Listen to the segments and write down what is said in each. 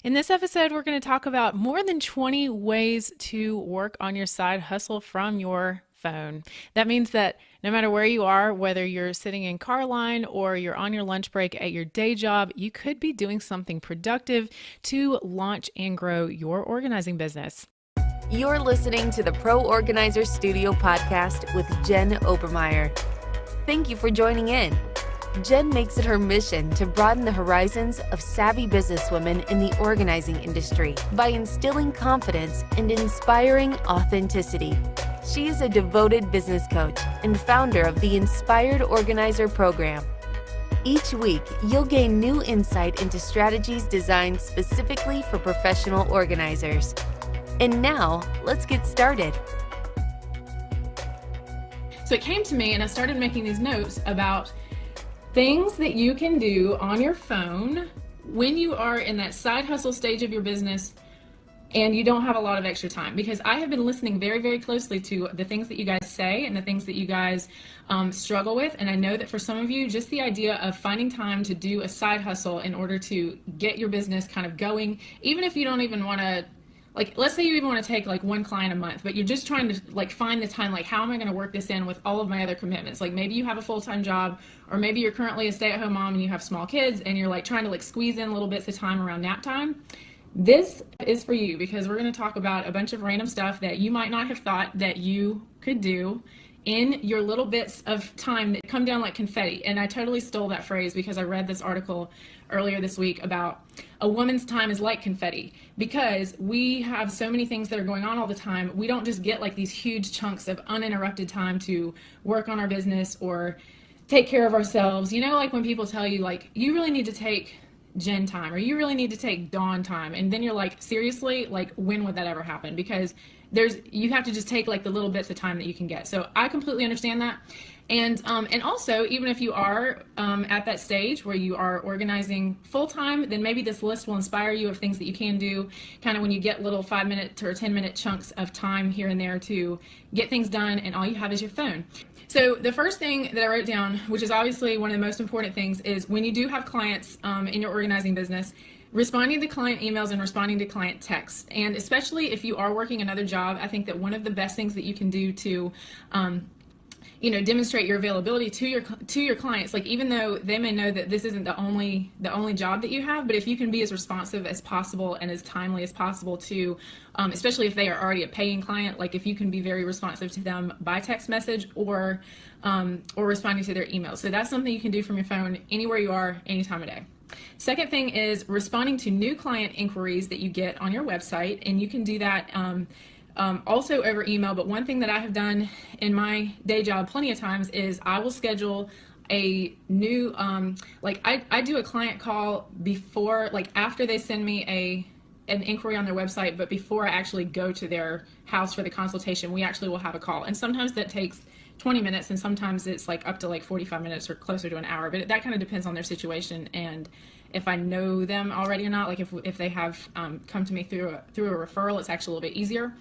In this episode, we're going to talk about more than 20 ways to work on your side hustle from your phone. That means that no matter where you are, whether you're sitting in car line or you're on your lunch break at your day job, you could be doing something productive to launch and grow your organizing business. You're listening to the Pro Organizer Studio podcast with Jen Obermeyer. Thank you for joining in. Jen makes it her mission to broaden the horizons of savvy businesswomen in the organizing industry by instilling confidence and inspiring authenticity. She is a devoted business coach and founder of the Inspired Organizer program. Each week, you'll gain new insight into strategies designed specifically for professional organizers. And now, let's get started. So it came to me and I started making these notes about things that you can do on your phone when you are in that side hustle stage of your business and you don't have a lot of extra time. Because I have been listening very, very closely to the things that you guys say and the things that you guys struggle with. And I know that for some of you, just the idea of finding time to do a side hustle in order to get your business kind of going, even if you don't even want to, like, let's say you even want to take like one client a month, but you're just trying to like find the time, like, how am I going to work this in with all of my other commitments? Like maybe you have a full-time job, or maybe you're currently a stay-at-home mom and you have small kids and you're like trying to like squeeze in little bits of time around nap time. This is for you, because we're going to talk about a bunch of random stuff that you might not have thought that you could do in your little bits of time that come down like confetti. And I totally stole that phrase because I read this article earlier this week about a woman's time is like confetti, because we have so many things that are going on all the time. We don't just get like these huge chunks of uninterrupted time to work on our business or take care of ourselves. You know, like when people tell you like, you really need to take Jen time, or you really need to take Dawn time, and then you're like, seriously, like when would that ever happen? Because you have to just take like the little bits of time that you can get. So I completely understand that. And also, even if you are at that stage where you are organizing full time, then maybe this list will inspire you of things that you can do kind of when you get little 5-minute or 10-minute chunks of time here and there to get things done, and all you have is your phone. So the first thing that I wrote down, which is obviously one of the most important things, is when you do have clients in your organizing business, responding to client emails and responding to client texts. And especially if you are working another job, I think that one of the best things that you can do to demonstrate your availability to your clients, like even though they may know that this isn't the only job that you have, but if you can be as responsive as possible and as timely as possible to, especially if they are already a paying client, like if you can be very responsive to them by text message or responding to their emails. So that's something you can do from your phone anywhere you are, any time of day. Second thing is responding to new client inquiries that you get on your website, and you can do that also over email. But one thing that I have done in my day job plenty of times is I will schedule a new, I do a client call before, like after they send me an inquiry on their website, but before I actually go to their house for the consultation, we actually will have a call. And sometimes that takes 20 minutes, and sometimes it's like up to like 45 minutes or closer to an hour, but that kind of depends on their situation and if I know them already or not. Like if they have come to me through a referral, it's actually a little bit easier.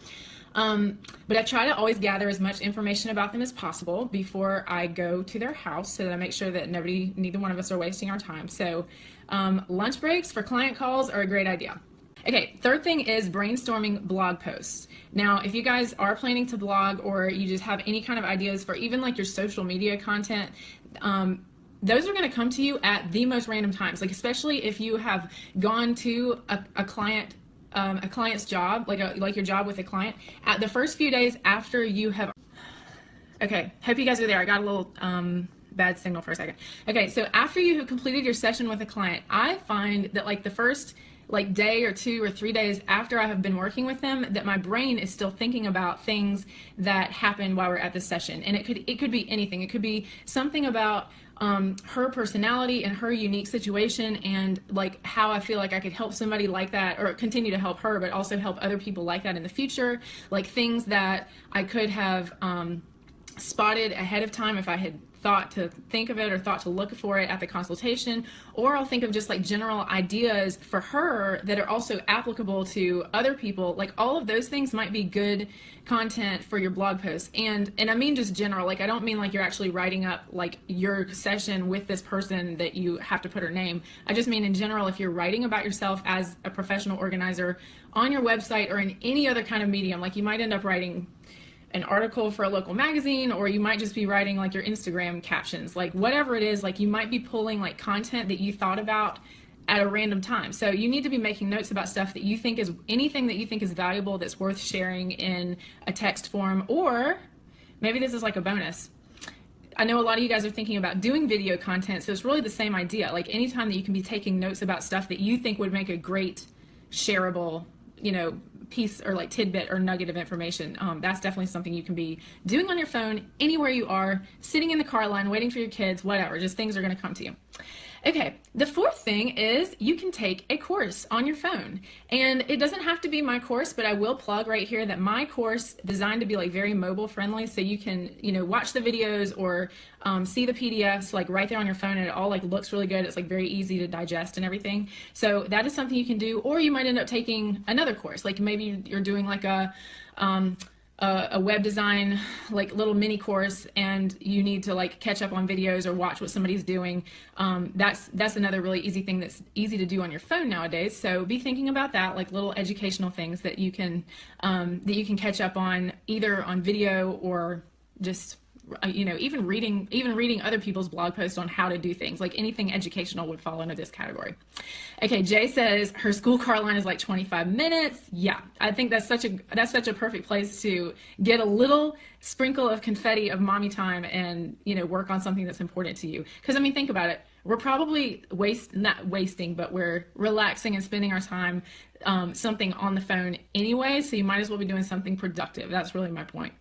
But I try to always gather as much information about them as possible before I go to their house, so that I make sure that neither one of us are wasting our time. So lunch breaks for client calls are a great idea. Okay, third thing is brainstorming blog posts. Now, if you guys are planning to blog, or you just have any kind of ideas for even like your social media content, those are going to come to you at the most random times. Like especially if you have gone to a client's job, like your job with a client, at the first few days after you have. Okay, hope you guys are there. I got a little bad signal for a second. Okay, so after you have completed your session with a client, I find that like the first like day or 2 or 3 days after I have been working with them, that my brain is still thinking about things that happened while we're at the session. And it could be anything. It could be something about her personality and her unique situation, and like how I feel like I could help somebody like that, or continue to help her, but also help other people like that in the future. Like things that I could have spotted ahead of time if I had thought to think of it or thought to look for it at the consultation, or I'll think of just like general ideas for her that are also applicable to other people. Like all of those things might be good content for your blog post. And I mean just general, like I don't mean like you're actually writing up like your session with this person that you have to put her name. I just mean in general, if you're writing about yourself as a professional organizer on your website or in any other kind of medium, like you might end up writing an article for a local magazine, or you might just be writing like your Instagram captions, like whatever it is, like you might be pulling like content that you thought about at a random time. So you need to be making notes about stuff that you think is, anything that you think is valuable that's worth sharing in a text form, or maybe this is like a bonus. I know a lot of you guys are thinking about doing video content, so it's really the same idea. Like anytime that you can be taking notes about stuff that you think would make a great shareable, you know, piece or like tidbit or nugget of information, that's definitely something you can be doing on your phone anywhere you are, sitting in the car line, waiting for your kids, whatever, just things are going to come to you. Okay, the fourth thing is you can take a course on your phone, and it doesn't have to be my course, but I will plug right here that my course designed to be like very mobile friendly, so you can, you know, watch the videos or see the PDFs like right there on your phone, and it all like looks really good. It's like very easy to digest and everything. So that is something you can do, or you might end up taking another course, like maybe you're doing like a web design like little mini course and you need to like catch up on videos or watch what somebody's doing. That's another really easy thing that's easy to do on your phone nowadays. So be thinking about that, like little educational things that you can catch up on either on video or just you know, even reading other people's blog posts on how to do things. Like anything educational would fall into this category. Okay, Jay says her school car line is like 25 minutes. Yeah, I think that's such a perfect place to get a little sprinkle of confetti of mommy time and, you know, work on something that's important to you. Because I mean, think about it. We're probably not wasting, but we're relaxing and spending our time something on the phone anyway. So you might as well be doing something productive. That's really my point.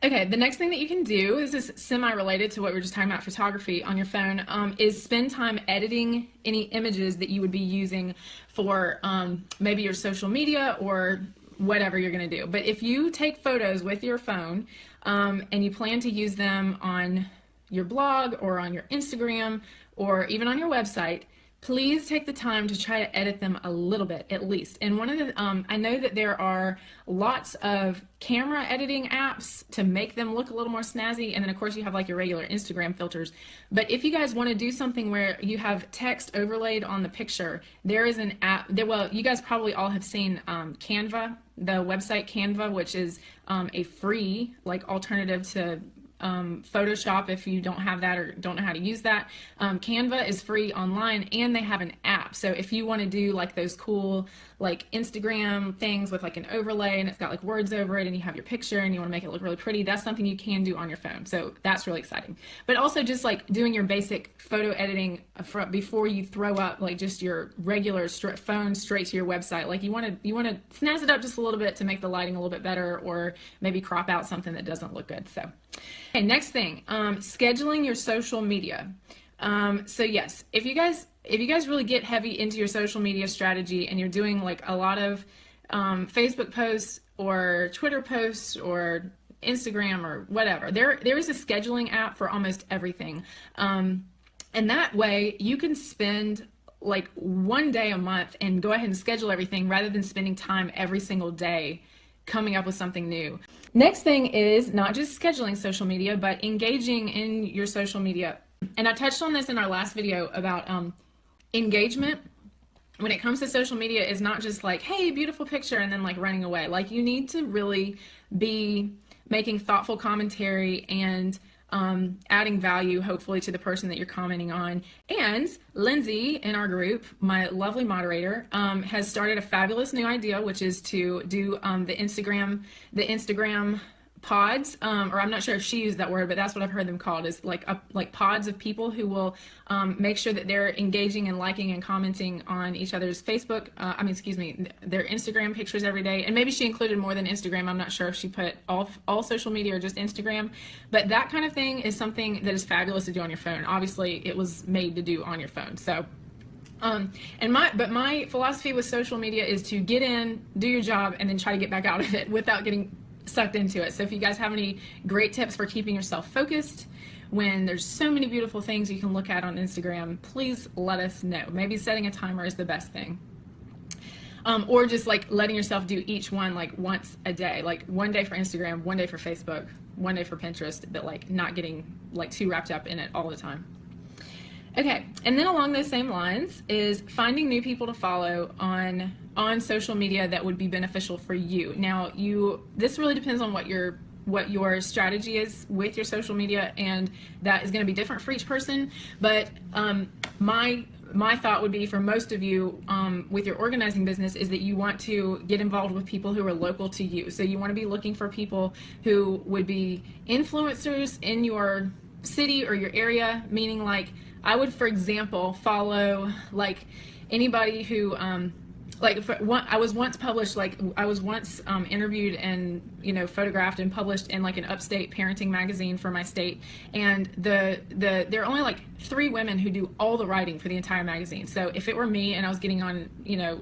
Okay, the next thing that you can do, this is semi-related to what we were just talking about, photography on your phone, is spend time editing any images that you would be using for maybe your social media or whatever you're going to do. But if you take photos with your phone and you plan to use them on your blog or on your Instagram or even on your website, please take the time to try to edit them a little bit at least. And one of the, I know that there are lots of camera editing apps to make them look a little more snazzy. And then of course you have like your regular Instagram filters. But if you guys want to do something where you have text overlaid on the picture, there is an app there. Well, you guys probably all have seen Canva, the website Canva, which is a free like alternative to Photoshop if you don't have that or don't know how to use that. Canva is free online and they have an app. So if you want to do like those cool like Instagram things with like an overlay and it's got like words over it and you have your picture and you want to make it look really pretty, that's something you can do on your phone. So that's really exciting. But also just like doing your basic photo editing before you throw up like just your regular phone straight to your website. Like you want to snazz it up just a little bit to make the lighting a little bit better, or maybe crop out something that doesn't look good. So okay, next thing, scheduling your social media. So yes, if you guys really get heavy into your social media strategy and you're doing like a lot of Facebook posts or Twitter posts or Instagram or whatever, there is a scheduling app for almost everything. And that way you can spend like one day a month and go ahead and schedule everything rather than spending time every single day coming up with something new. Next thing is not just scheduling social media, but engaging in your social media. And I touched on this in our last video about engagement. When it comes to social media, is not just like, hey, beautiful picture, and then like running away. Like you need to really be making thoughtful commentary and adding value, hopefully, to the person that you're commenting on. And Lindsay in our group, my lovely moderator, has started a fabulous new idea, which is to do the Instagram pods, or I'm not sure if she used that word, but that's what I've heard them called, is like pods of people who will make sure that they're engaging and liking and commenting on each other's Facebook, their Instagram pictures every day. And maybe she included more than Instagram. I'm not sure if she put all social media or just Instagram, but that kind of thing is something that is fabulous to do on your phone. Obviously, it was made to do on your phone. So my philosophy with social media is to get in, do your job, and then try to get back out of it without getting sucked into it. So if you guys have any great tips for keeping yourself focused when there's so many beautiful things you can look at on Instagram, please let us know. Maybe setting a timer is the best thing. Or just like letting yourself do each one like once a day, like one day for Instagram, one day for Facebook, one day for Pinterest, but like not getting like too wrapped up in it all the time. Okay, and then along those same lines is finding new people to follow on social media that would be beneficial for you. Now, this really depends on what your strategy is with your social media, and that is going to be different for each person. But my thought would be for most of you with your organizing business is that you want to get involved with people who are local to you. So you want to be looking for people who would be influencers in your city or your area, meaning like I would, for example, follow like anybody who I was once published, like I was once interviewed and photographed and published in like an upstate parenting magazine for my state, and there are only like 3 women who do all the writing for the entire magazine. So if it were me and I was getting on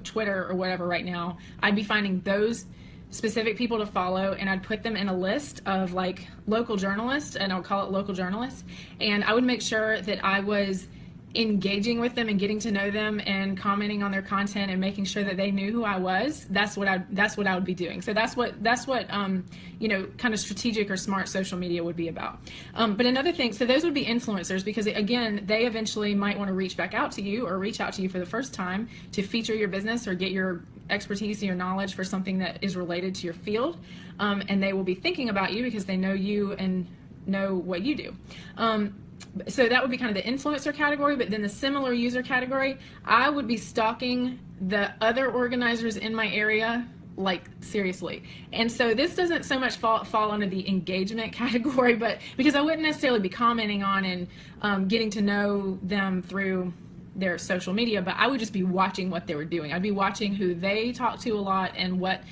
Twitter or whatever right now, I'd be finding those specific people to follow, and I'd put them in a list of like local journalists, and I'll call it local journalists, and I would make sure that I was engaging with them and getting to know them and commenting on their content and making sure that they knew who I was. That's what I would be doing. So that's what kind of strategic or smart social media would be about. But another thing, so those would be influencers, because again, they eventually might want to reach back out to you or reach out to you for the first time to feature your business or get your expertise and your knowledge for something that is related to your field. And they will be thinking about you because they know you and know what you do. So that would be kind of the influencer category, but then the similar user category, I would be stalking the other organizers in my area, like seriously. And so this doesn't so much fall under the engagement category, but because I wouldn't necessarily be commenting on and getting to know them through their social media, but I would just be watching what they were doing. I'd be watching who they talked to a lot and what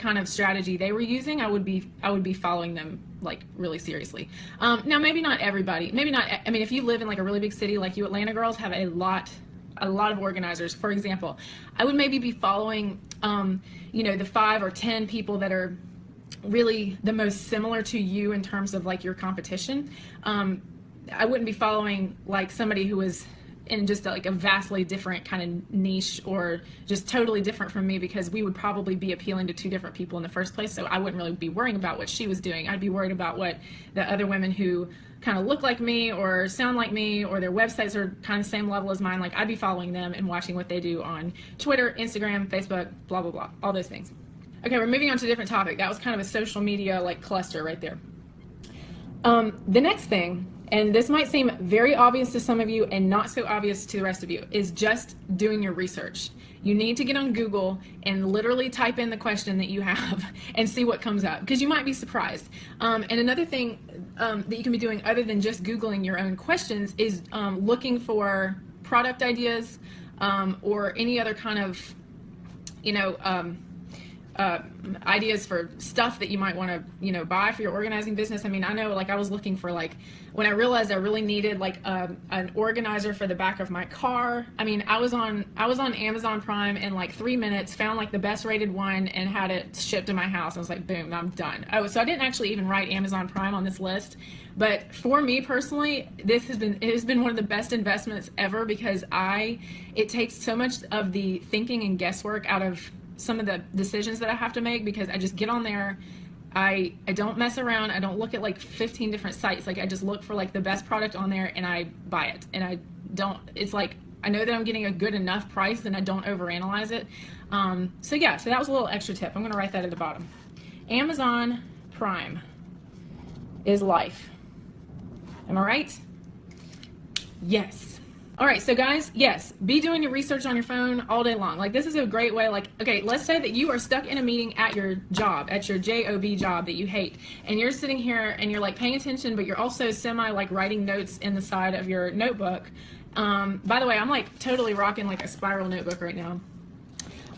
kind of strategy they were using. I would be following them like really seriously. Now maybe not everybody, I mean, if you live in like a really big city like you Atlanta girls have a lot of organizers, for example, I would maybe be following the 5 or 10 people that are really the most similar to you in terms of like your competition. I wouldn't be following like somebody who was in just like a vastly different kind of niche or just totally different from me, because we would probably be appealing to 2 different people in the first place. So I wouldn't really be worrying about what she was doing. I'd be worried about what the other women who kind of look like me or sound like me or their websites are kind of the same level as mine. Like I'd be following them and watching what they do on Twitter, Instagram, Facebook, blah, blah, blah, all those things. Okay, we're moving on to a different topic. That was kind of a social media like cluster right there. The next thing, and this might seem very obvious to some of you and not so obvious to the rest of you, is just doing your research. You need to get on Google and literally type in the question that you have and see what comes up, because you might be surprised. And another thing that you can be doing other than just Googling your own questions is looking for product ideas or any other kind of, ideas for stuff that you might want to buy for your organizing business. I mean, I know like I was looking for like, when I realized I really needed like an organizer for the back of my car. I mean, I was on Amazon Prime in like 3 minutes, found like the best rated one and had it shipped to my house. I was like, boom, I'm done. Oh, so I didn't actually even write Amazon Prime on this list, but for me personally, it has been one of the best investments ever, because it takes so much of the thinking and guesswork out of some of the decisions that I have to make, because I just get on there. I don't mess around. I don't look at like 15 different sites. Like I just look for like the best product on there and I buy it. And it's like, I know that I'm getting a good enough price and I don't overanalyze it. So that was a little extra tip. I'm going to write that at the bottom. Amazon Prime is life. Am I right? Yes. All right, so guys, yes, be doing your research on your phone all day long. Like this is a great way, like, okay, let's say that you are stuck in a meeting at your job, at your job job that you hate, and you're sitting here and you're like paying attention, but you're also semi like writing notes in the side of your notebook. By the way, I'm like totally rocking like a spiral notebook right now.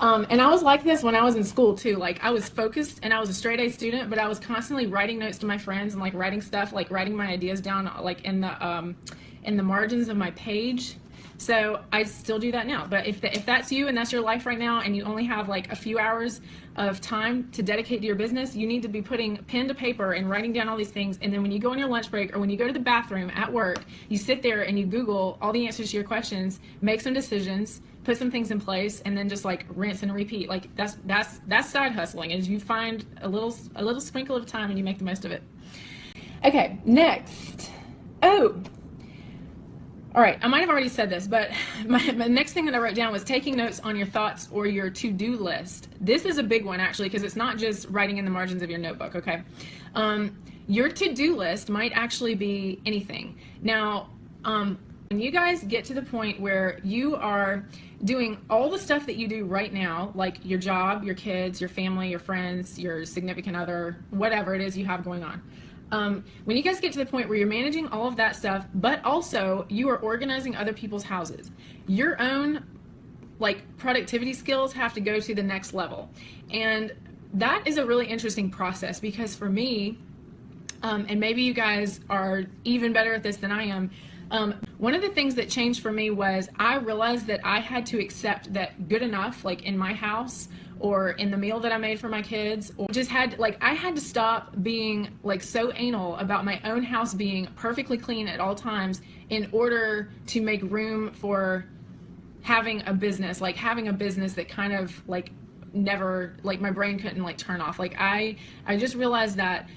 And I was like this when I was in school too. Like I was focused and I was a straight A student, but I was constantly writing notes to my friends and like writing stuff, like writing my ideas down like in the margins of my page. So I still do that now. But if that's you and that's your life right now, and you only have like a few hours of time to dedicate to your business, you need to be putting pen to paper and writing down all these things. And then when you go on your lunch break or when you go to the bathroom at work, you sit there and you Google all the answers to your questions, make some decisions, put some things in place, and then just like rinse and repeat. Like that's side hustling, is you find a little sprinkle of time and you make the most of it. Okay, next. Oh, all right, I might have already said this, but my next thing that I wrote down was taking notes on your thoughts or your to-do list. This is a big one, actually, because it's not just writing in the margins of your notebook, okay? Your to-do list might actually be anything. Now, when you guys get to the point where you are doing all the stuff that you do right now, like your job, your kids, your family, your friends, your significant other, whatever it is you have going on, when you guys get to the point where you're managing all of that stuff, but also you are organizing other people's houses, your own like productivity skills have to go to the next level. And that is a really interesting process, because for me, and maybe you guys are even better at this than I am, one of the things that changed for me was I realized that I had to accept that good enough, like in my house or in the meal that I made for my kids, or just I had to stop being like so anal about my own house being perfectly clean at all times in order to make room for having a business that kind of like never, like my brain couldn't like turn off. Like I just realized that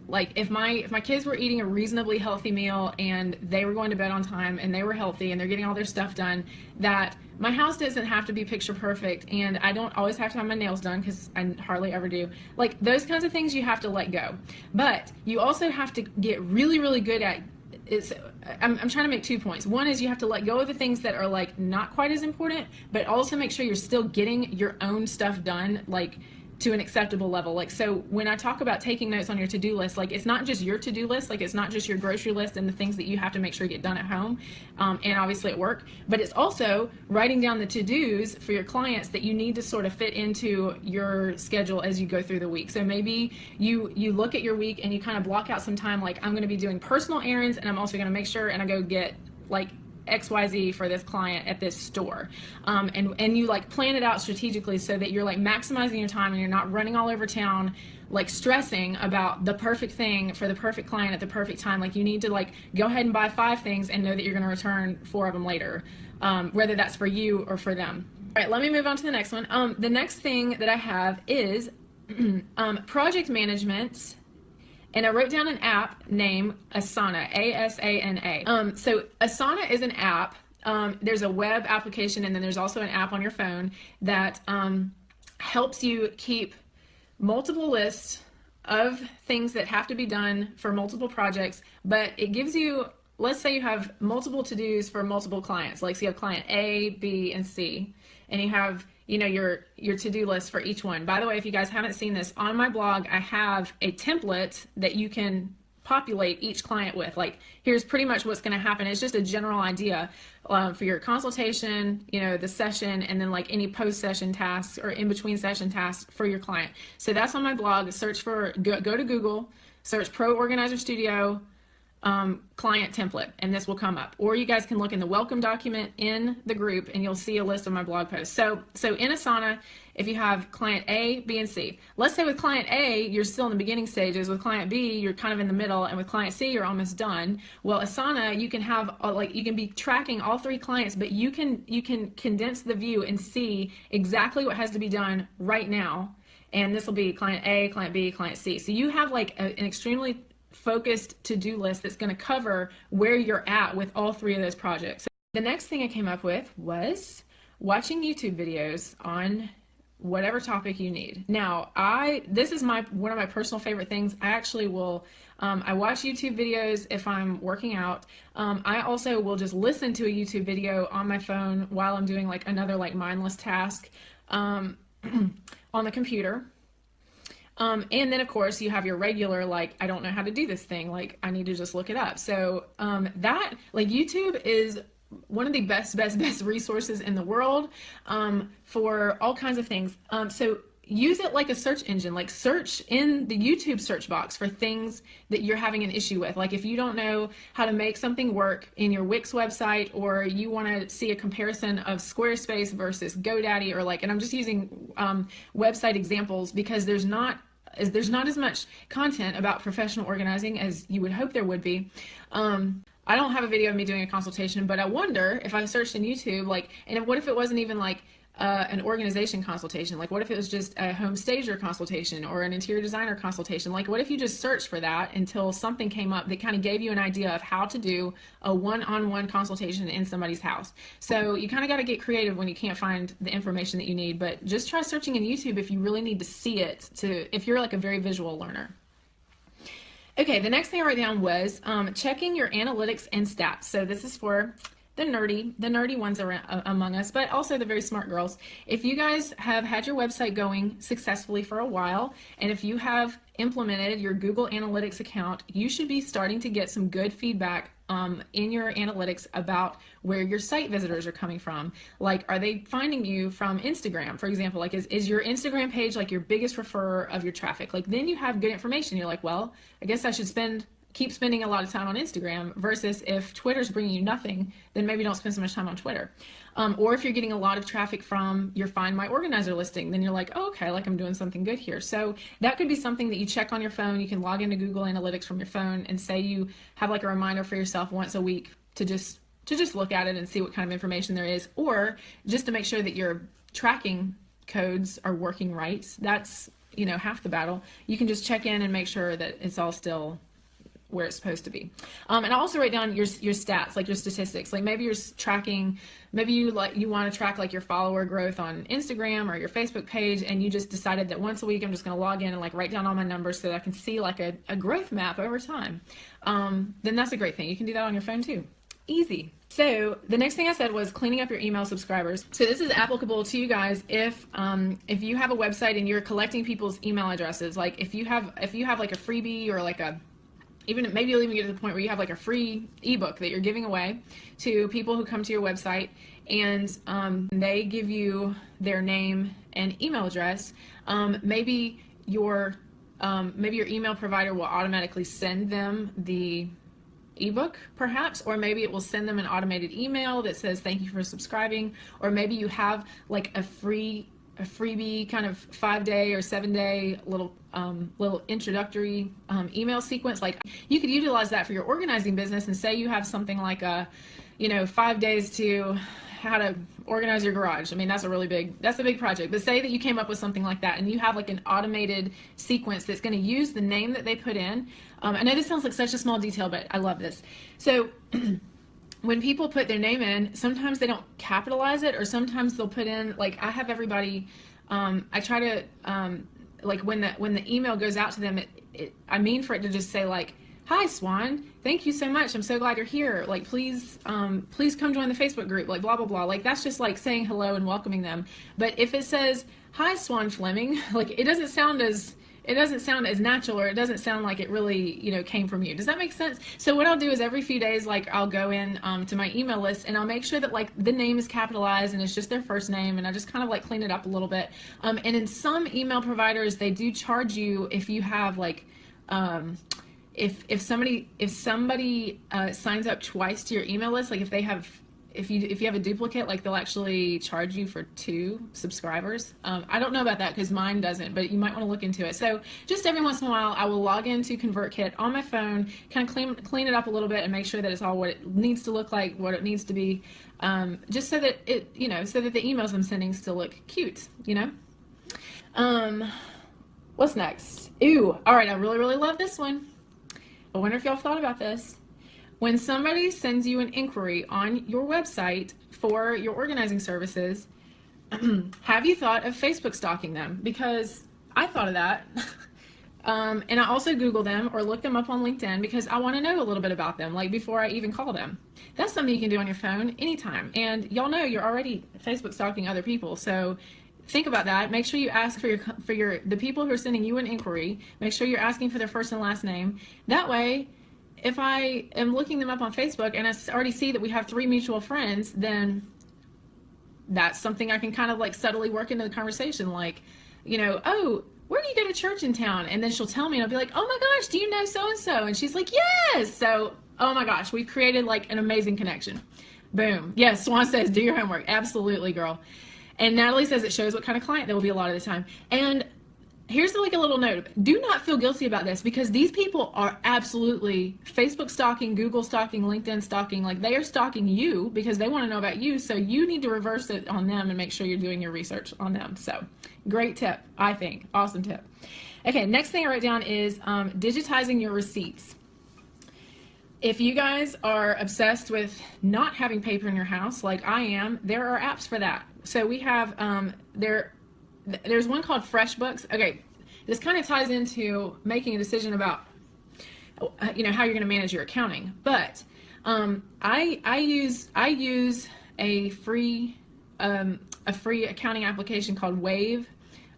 like if my kids were eating a reasonably healthy meal and they were going to bed on time and they were healthy and they're getting all their stuff done, that my house doesn't have to be picture perfect, and I don't always have to have my nails done, because I hardly ever do. Like those kinds of things you have to let go. But you also have to get really, really good at I'm trying to make 2 points. One is you have to let go of the things that are like not quite as important, but also make sure you're still getting your own stuff done, like to an acceptable level. Like, so when I talk about taking notes on your to-do list, like it's not just your to-do list, like it's not just your grocery list and the things that you have to make sure you get done at home and obviously at work, but it's also writing down the to-dos for your clients that you need to sort of fit into your schedule as you go through the week. So maybe you look at your week and you kind of block out some time, like I'm going to be doing personal errands, and I'm also going to make sure and I go get like XYZ for this client at this store, and you like plan it out strategically so that you're like maximizing your time and you're not running all over town like stressing about the perfect thing for the perfect client at the perfect time. Like you need to like go ahead and buy 5 things and know that you're going to return 4 of them later, whether that's for you or for them. All right, let me move on to the next one. The next thing that I have is project management. And I wrote down an app named Asana, A-S-A-N-A. So Asana is an app. There's a web application, and then there's also an app on your phone that helps you keep multiple lists of things that have to be done for multiple projects, but it gives you, let's say you have multiple to-dos for multiple clients. Like so you have client A, B, and C, and you have your to-do list for each one. By the way, if you guys haven't seen this, on my blog, I have a template that you can populate each client with. Like, here's pretty much what's going to happen. It's just a general idea for your consultation, the session, and then like any post-session tasks or in-between session tasks for your client. So that's on my blog. Search for, go to Google, search Pro Organizer Studio client template, and this will come up. Or you guys can look in the welcome document in the group and you'll see a list of my blog posts. So in Asana, if you have client A, B, and C, let's say with client A, you're still in the beginning stages. With client B, you're kind of in the middle, and with client C, you're almost done. Well, Asana, you can have you can be tracking all 3 clients, but you can condense the view and see exactly what has to be done right now. And this will be client A, client B, client C. So you have like an extremely focused to-do list that's going to cover where you're at with all 3 of those projects. So the next thing I came up with was watching YouTube videos on whatever topic you need. Now, this is one of my personal favorite things. I actually will, I watch YouTube videos if I'm working out. I also will just listen to a YouTube video on my phone while I'm doing like another like mindless task on the computer. And then of course you have your regular, like, I don't know how to do this thing, like I need to just look it up. So that, like, YouTube is one of the best resources in the world for all kinds of things. So use it like a search engine. Like search in the YouTube search box for things that you're having an issue with. Like if you don't know how to make something work in your Wix website, or you want to see a comparison of Squarespace versus GoDaddy, or like, and I'm just using website examples because there's not as much content about professional organizing as you would hope there would be. I don't have a video of me doing a consultation, but I wonder if I searched in YouTube, like, and what if it wasn't even like an organization consultation? Like what if it was just a home stager consultation or an interior designer consultation? Like what if you just searched for that until something came up that kind of gave you an idea of how to do a one-on-one consultation in somebody's house? So you kind of got to get creative when you can't find the information that you need, but just try searching in YouTube if you really need to see it, if you're like a very visual learner. Okay, the next thing I wrote down was checking your analytics and stats. So this is for the nerdy ones among us, but also the very smart girls. If you guys have had your website going successfully for a while, and if you have implemented your Google Analytics account, you should be starting to get some good feedback in your analytics about where your site visitors are coming from. Like, are they finding you from Instagram, for example? Like, is your Instagram page like your biggest referrer of your traffic? Like, then you have good information. You're like, well, I guess I should keep spending a lot of time on Instagram, versus if Twitter's bringing you nothing, then maybe don't spend so much time on Twitter. Or if you're getting a lot of traffic from your Find My Organizer listing, then you're like, oh, okay, like I'm doing something good here. So that could be something that you check on your phone. You can log into Google Analytics from your phone and say you have like a reminder for yourself once a week to just look at it and see what kind of information there is, or just to make sure that your tracking codes are working right. That's, half the battle. You can just check in and make sure that it's all still where it's supposed to be. And I also write down your stats, like your statistics. Like maybe you're tracking, maybe you want to track like your follower growth on Instagram or your Facebook page, and you just decided that once a week I'm just going to log in and like write down all my numbers so that I can see like a growth map over time. Then that's a great thing. You can do that on your phone too. Easy. So the next thing I said was cleaning up your email subscribers. So this is applicable to you guys if you have a website and you're collecting people's email addresses. Like if you have like a freebie, or like maybe you'll even get to the point where you have like a free ebook that you're giving away to people who come to your website, and they give you their name and email address. Maybe your email provider will automatically send them the ebook, perhaps, or maybe it will send them an automated email that says thank you for subscribing, or maybe you have like a freebie kind of 5-day or 7-day little introductory email sequence. Like you could utilize that for your organizing business, and say you have something like 5 days to how to organize your garage. I mean, that's a big project, but say that you came up with something like that and you have like an automated sequence that's going to use the name that they put in. I know this sounds like such a small detail, but I love this. So when people put their name in, sometimes they don't capitalize it, or sometimes they'll put in, like I have everybody, I try to, like when the email goes out to them, I mean for it to just say like, hi Swan, thank you so much, I'm so glad you're here, like please come join the Facebook group, like blah blah blah. Like that's just like saying hello and welcoming them. But if it says hi Swan Fleming, like it doesn't sound as natural, or it doesn't sound like it really came from you. Does that make sense? So what I'll do is every few days, like I'll go in to my email list, and I'll make sure that like the name is capitalized and it's just their first name, and I just kind of like clean it up a little bit. And in some email providers, they do charge you if you have like if somebody signs up twice to your email list, like if you have a duplicate, like they'll actually charge you for 2 subscribers. I don't know about that because mine doesn't, but you might want to look into it. So just every once in a while, I will log into ConvertKit on my phone, kind of clean it up a little bit, and make sure that it's all what it needs to look like, what it needs to be, just so that so that the emails I'm sending still look cute. What's next? Ooh, all right, I really love this one. I wonder if y'all thought about this. When somebody sends you an inquiry on your website for your organizing services, have you thought of Facebook stalking them? Because I thought of that. And I also Google them or look them up on LinkedIn because I want to know a little bit about them, like before I even call them. That's something you can do on your phone anytime. And y'all know you're already Facebook stalking other people, so think about that. Make sure you ask for the people who are sending you an inquiry. Make sure you're asking for their first and last name. That way, if I am looking them up on Facebook and I already see that we have 3 mutual friends, then that's something I can kind of like subtly work into the conversation. Like, oh, where do you go to church in town? And then she'll tell me, and I'll be like, oh my gosh, do you know so-and-so? And she's like, yes. So, oh my gosh, we've created like an amazing connection. Boom. Yes, Swan says, do your homework. Absolutely, girl. And Natalie says it shows what kind of client there will be a lot of the time. And here's like a little note. Do not feel guilty about this, because these people are absolutely Facebook stalking, Google stalking, LinkedIn stalking. Like, they are stalking you because they want to know about you. So you need to reverse it on them and make sure you're doing your research on them. So great tip, I think. Awesome tip. Okay, next thing I wrote down is digitizing your receipts. If you guys are obsessed with not having paper in your house like I am, there are apps for that. So we have, there's one called FreshBooks. Okay, this kind of ties into making a decision about, how you're going to manage your accounting. But I use a free accounting application called Wave.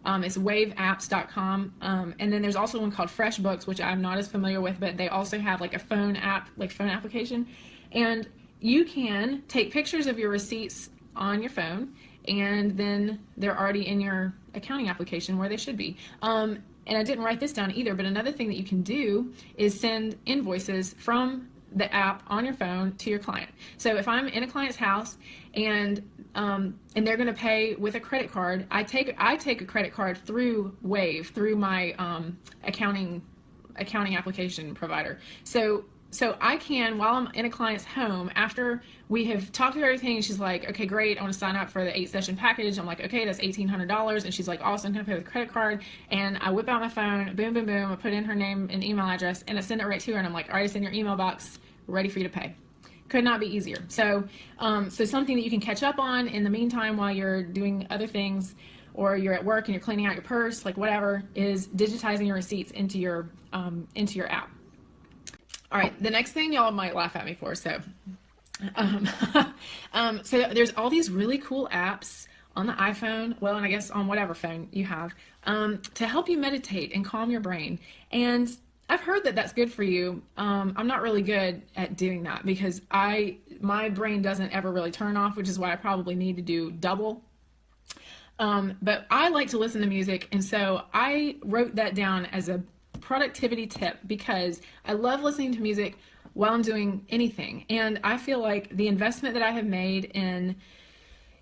It's waveapps.com. And then there's also one called FreshBooks, which I'm not as familiar with, but they also have like a phone application. And you can take pictures of your receipts on your phone, and then they're already in your accounting application where they should be. And I didn't write this down either, but another thing that you can do is send invoices from the app on your phone to your client. So if I'm in a client's house and they're going to pay with a credit card, I take a credit card through Wave, through my accounting application provider. So I can, while I'm in a client's home, after we have talked through everything, and she's like, okay, great, I want to sign up for the 8-session package. I'm like, okay, that's $1,800. And she's like, awesome, can I pay with a credit card? And I whip out my phone, boom, boom, boom, I put in her name and email address, and I send it right to her. And I'm like, all right, it's in your email box, ready for you to pay. Could not be easier. So, so something that you can catch up on in the meantime while you're doing other things, or you're at work and you're cleaning out your purse, like whatever, is digitizing your receipts into your app. All right, the next thing y'all might laugh at me for, so so there's all these really cool apps on the iPhone, well, and I guess on whatever phone you have, to help you meditate and calm your brain. And I've heard that that's good for you. I'm not really good at doing that because my brain doesn't ever really turn off, which is why I probably need to do double. But I like to listen to music, and so I wrote that down as a productivity tip because I love listening to music while I'm doing anything. And I feel like the investment that I have made in,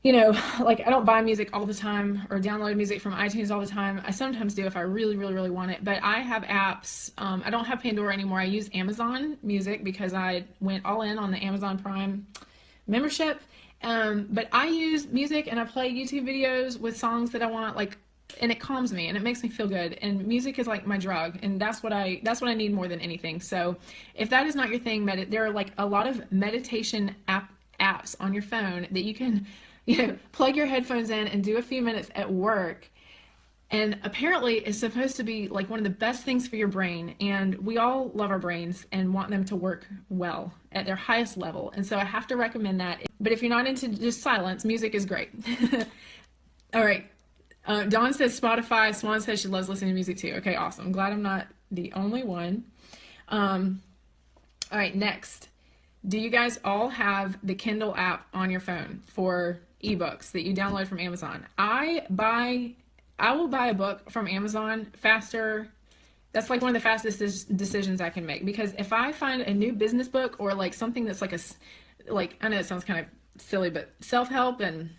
like, I don't buy music all the time or download music from iTunes all the time. I sometimes do if I really, really, really want it. But I have apps. I don't have Pandora anymore. I use Amazon Music because I went all in on the Amazon Prime membership. But I use music and I play YouTube videos with songs that I want, like, and it calms me and it makes me feel good. And music is like my drug, and that's what I need more than anything. So if that is not your thing, there are like a lot of meditation apps on your phone that you can, plug your headphones in and do a few minutes at work. And apparently it's supposed to be like one of the best things for your brain. And we all love our brains and want them to work well at their highest level. And so I have to recommend that. But if you're not into just silence, music is great. All right. Dawn says Spotify. Swan says she loves listening to music too. Okay, awesome. I'm glad I'm not the only one. All right, next. Do you guys all have the Kindle app on your phone for ebooks that you download from Amazon? I will buy a book from Amazon faster. That's like one of the fastest decisions I can make, because if I find a new business book or like something that's like I know it sounds kind of silly, but self-help and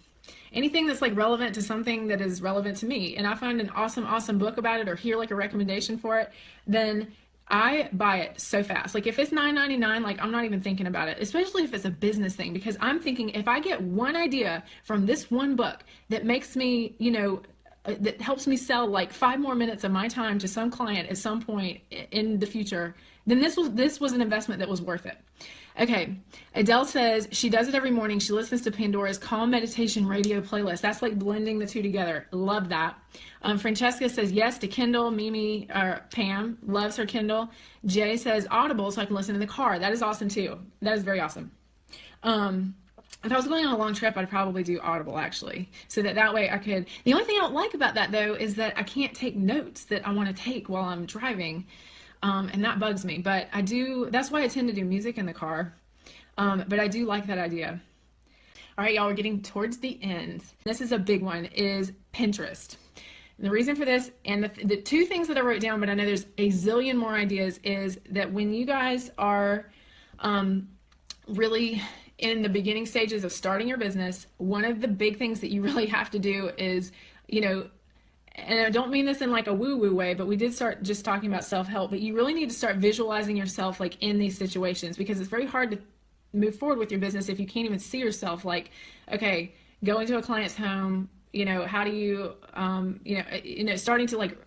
anything that's like relevant to something that is relevant to me, and I find an awesome book about it or hear like a recommendation for it, then I buy it so fast. Like if it's $9.99, like I'm not even thinking about it, especially if it's a business thing, because I'm thinking if I get one idea from this one book that makes me, that helps me sell like 5 more minutes of my time to some client at some point in the future, then this was an investment that was worth it. Okay, Adele says she does it every morning. She listens to Pandora's Calm Meditation radio playlist. That's like blending the two together. Love that. Francesca says yes to Kindle. Pam loves her Kindle. Jay says Audible so I can listen in the car. That is awesome too. That is very awesome. If I was going on a long trip, I'd probably do Audible actually, so that way I could. The only thing I don't like about that though is that I can't take notes that I want to take while I'm driving. And that bugs me, but I do, that's why I tend to do music in the car. But I do like that idea. All right, y'all, we're getting towards the end. This is a big one, is Pinterest. The reason for this, and the two things that I wrote down, but I know there's a zillion more ideas, is that when you guys are really in the beginning stages of starting your business, one of the big things that you really have to do is, and I don't mean this in like a woo-woo way, but we did start just talking about self-help, but you really need to start visualizing yourself like in these situations, because it's very hard to move forward with your business if you can't even see yourself like, okay, go into a client's home, how do you, starting to like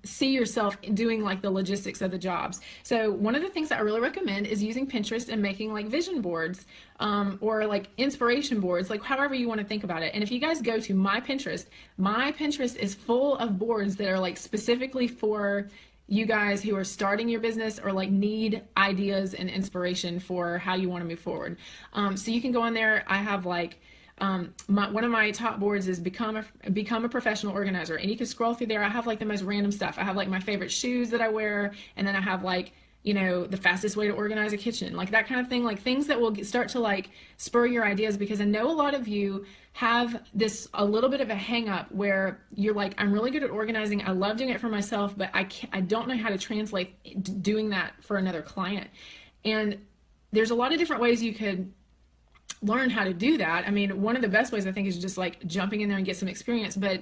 see yourself doing like the logistics of the jobs. So one of the things that I really recommend is using Pinterest and making like vision boards or like inspiration boards, like however you want to think about it. And if you guys go to my Pinterest is full of boards that are like specifically for you guys who are starting your business or like need ideas and inspiration for how you want to move forward. So you can go on there. I have like one of my top boards is become a professional organizer, and you can scroll through there. I have like the most random stuff. I have like my favorite shoes that I wear, and then I have like the fastest way to organize a kitchen, like that kind of thing, like things that will start to like spur your ideas, because I know a lot of you have this a little bit of a hang up where you're like, I'm really good at organizing, I love doing it for myself, but I don't know how to translate doing that for another client. And there's a lot of different ways you could learn how to do that. I mean, one of the best ways I think is just like jumping in there and get some experience. But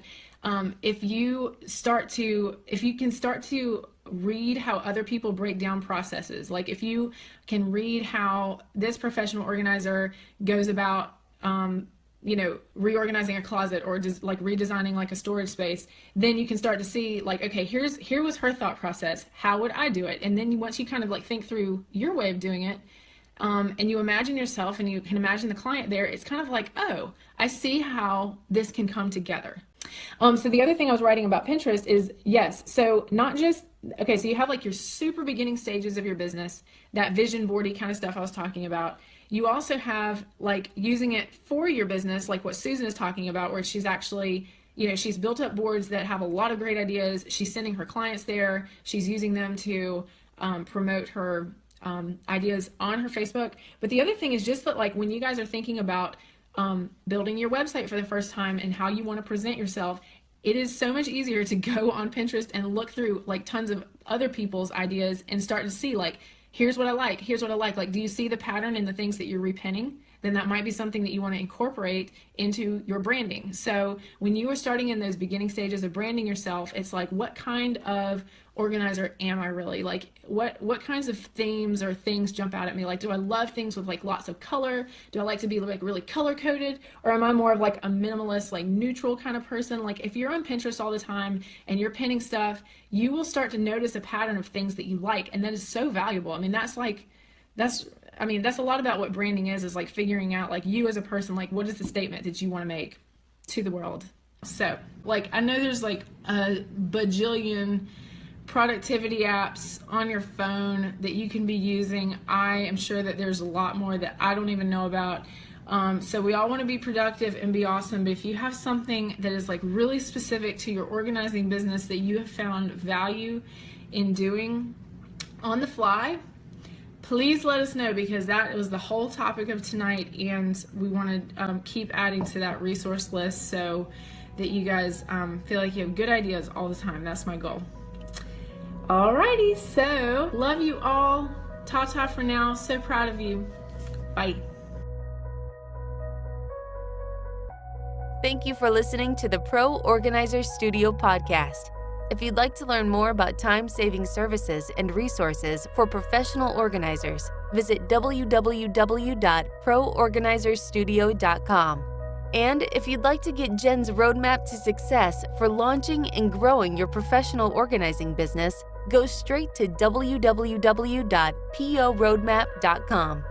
if you can start to read how other people break down processes, like if you can read how this professional organizer goes about reorganizing a closet or just like redesigning like a storage space, then you can start to see like, okay, here was her thought process, how would I do it? And then once you kind of like think through your way of doing it, and you imagine yourself and you can imagine the client there, it's kind of like, oh, I see how this can come together. So the other thing I was writing about Pinterest is, yes, so not just, okay, so you have like your super beginning stages of your business, that vision boardy kind of stuff I was talking about. You also have like using it for your business, like what Susan is talking about, where she's actually, she's built up boards that have a lot of great ideas. She's sending her clients there. She's using them to promote her ideas on her Facebook. But the other thing is just that, like, when you guys are thinking about building your website for the first time and how you want to present yourself, it is so much easier to go on Pinterest and look through like tons of other people's ideas and start to see like, here's what I like, here's what I like. Like, do you see the pattern in the things that you're repinning? Then that might be something that you want to incorporate into your branding. So when you are starting in those beginning stages of branding yourself, it's like, what kind of organizer am I really? Like, what kinds of themes or things jump out at me? Like, do I love things with like lots of color? Do I like to be like really color coded? Or am I more of like a minimalist, like neutral kind of person? Like, if you're on Pinterest all the time and you're pinning stuff, you will start to notice a pattern of things that you like, and that is so valuable. I mean, that's a lot about what branding is like figuring out like you as a person, like what is the statement that you want to make to the world. So like, I know there's like a bajillion productivity apps on your phone that you can be using. I am sure that there's a lot more that I don't even know about. So we all want to be productive and be awesome, but if you have something that is like really specific to your organizing business that you have found value in doing on the fly, please let us know, because that was the whole topic of tonight, and we want to keep adding to that resource list so that you guys feel like you have good ideas all the time. That's my goal. Alrighty, so love you all. Ta-ta for now. So proud of you. Bye. Thank you for listening to the Pro Organizers Studio podcast. If you'd like to learn more about time-saving services and resources for professional organizers, visit www.proorganizerstudio.com. And if you'd like to get Jen's roadmap to success for launching and growing your professional organizing business, go straight to www.poroadmap.com.